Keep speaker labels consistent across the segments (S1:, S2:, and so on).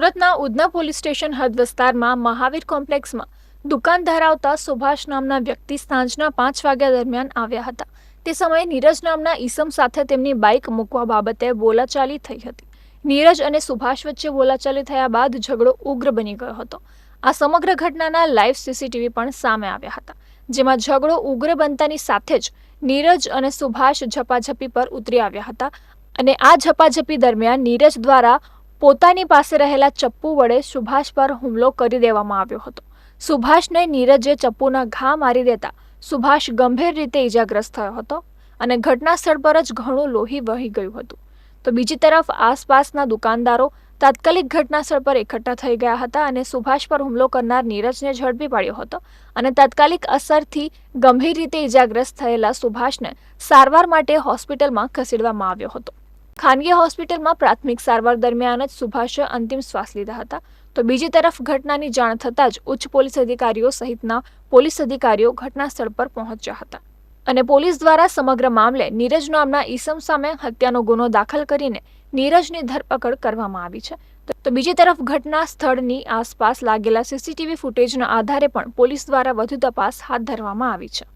S1: સુરતના Udhna police station હદ વિસ્તારમાં મહાવીર કોમ્પ્લેક્સમાં દુકાન ધરાવતા સુભાષ નામના વ્યક્તિ સાંજના 5 વાગ્યા દરમિયાન આવ્યા હતા। તે સમયે નીરજ નામના ઈસમ સાથે તેમની બાઇક મૂકવા બાબતે બોલાચાલી થઈ હતી। નીરજ અને સુભાષ વચ્ચે બોલાચાલી થયા બાદ ઝઘડો ઉગ્ર બની ગયો હતો। આ સમગ્ર ઘટનાના લાઈવ સીસીટીવી પણ સામે આવ્યા હતા, જેમાં ઝઘડો ઉગ્ર બનતાની સાથે જ નીરજ અને સુભાષ ઝપાઝપી પર ઉતરી આવ્યા હતા અને આ ઝપાઝપી દરમિયાન નીરજ દ્વારા પોતાની પાસે રહેલા ચપ્પુ વડે સુભાષ પર હુમલો કરી દેવામાં આવ્યો હતો। સુભાષને નીરજે ચપ્પુના ઘા મારી દેતા સુભાષ ગંભીર રીતે ઈજાગ્રસ્ત થયો હતો અને ઘટના સ્થળ પર જ ઘણું લોહી વહી ગયું હતું। તો બીજી તરફ આસપાસના દુકાનદારો તાત્કાલિક ઘટના સ્થળ પર એકઠા થઈ ગયા હતા અને સુભાષ પર હુમલો કરનાર નીરજને ઝડપી પાડ્યો હતો અને તાત્કાલિક અસરથી ગંભીર રીતે ઈજાગ્રસ્ત થયેલા સુભાષને સારવાર માટે હોસ્પિટલમાં ખસેડવામાં આવ્યો હતો। ખાનગી હોસ્પિટલમાં પ્રાથમિક સારવાર દરમિયાન જ સુભાષે અંતિમ શ્વાસ લીધા હતા। તો બીજી તરફ ઘટનાની જાણ થતાં જ ઉચ્ચ પોલીસ અધિકારીઓ સહિતના પોલીસ અધિકારીઓ ઘટના સ્થળ પર પહોંચ્યા હતા અને પોલીસ દ્વારા સમગ્ર મામલે નીરજ નામના ઈસમ સામે હત્યાનો ગુનો દાખલ કરીને નીરજની ધરપકડ કરવામાં આવી છે। તો બીજી તરફ ઘટના સ્થળની આસપાસ લાગેલા સીસીટીવી ફૂટેજના આધારે પણ પોલીસ દ્વારા વધુ તપાસ હાથ ધરવામાં આવી છે।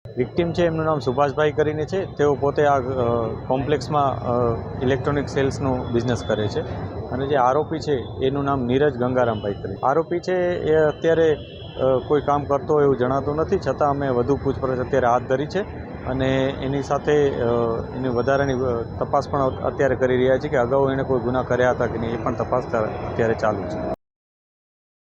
S2: વિક્ટિમ છે, એમનું નામ સુભાષભાઈ કરીને છે। તેઓ પોતે આ કોમ્પ્લેક્સમાં ઇલેક્ટ્રોનિક સેલ્સનો બિઝનેસ કરે છે અને જે આરોપી છે એનું નામ નીરજ ગંગારામભાઈ કરીને આરોપી છે। એ અત્યારે કોઈ કામ કરતો એવું જણાતું નથી, છતાં અમે વધુ પૂછપરછ અત્યારે હાથ ધરી છે અને એની સાથે એની વધારાની તપાસ પણ અત્યારે કરી રહ્યા છીએ કે અગાઉ એણે કોઈ ગુના કર્યા હતા કે નહીં, એ પણ તપાસ અત્યારે ચાલુ છે।